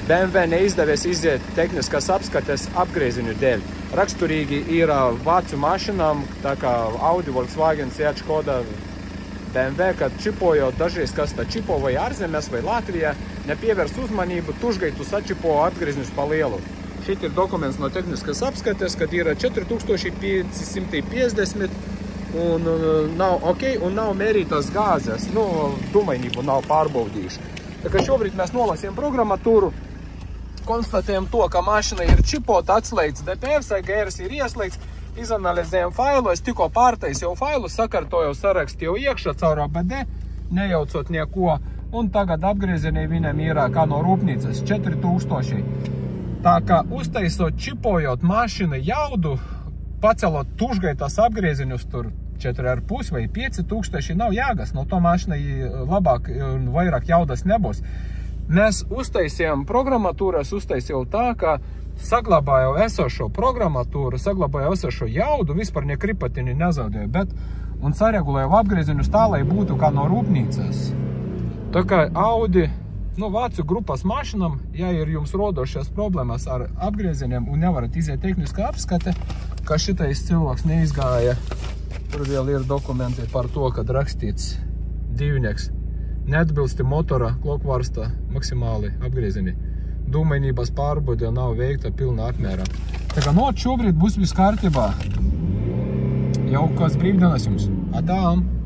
BMW neizdevies iziet tehniskās apskates apgrieziņu dēļ. Raksturīgi ir vācu mašinām, tā kā Audi, Volkswagen, Seat, Škoda, BMW, kad čipojot dažreiz, kas tā čipo vai ārzemēs vai Latvijā, nepievērs uzmanību, tužgaitu sačipo atgrieziņus pa lielu. Šeit ir dokuments no tehniskās apskates, kad ir 4550 un nav ok, un nav mērītas gāzes, dūmainību nav pārbaudījuši. Tā kā šobrīd mēs nolasījām programmatūru, konstatējam to, ka mašina ir čipota, atslēgts DPF, AGRs ir ieslēgts, izanalizējam failu, es tikko pārtaisīju failu, sakartoju, sarakstīju iekšā caur ABD, nejaucot neko, un tagad apgriezienī viņam ir kā no rūpnīcas 4000. Tā kā uztaisot, čipojot mašinu jaudu, pacelot tužgaitas apgrieziņus tur 4,5 vai 5000, nav jēgas, no to mašinai labāk un vairāk jaudas nebūs. Mēs uztaisījām programmatūras, uztaisīju tā, ka saglabāju esošo programmatūru, saglabāju esošo jaudu, vispār nekripatini nezaudēju, un saregulēju apgrieziņus tā, lai būtu kā no rūpnīcas. Tā kā Audi, vācu grupas mašinam, ja ir jums rodošās problēmas ar apgrieziņiem un nevarat iziet tehniskā apskate, ka šitais cilvēks neizgāja, tur vēl ir dokumenti par to, kad rakstīts divnieks. Neatbilsti motora klokvarsta maksimāli apgriezieni. Dūmainības pārbaude nav veikta pilnā apmērā. Tā kā šobrīd būs viss kārtībā. Jaukas brīvdienas jums. Atām!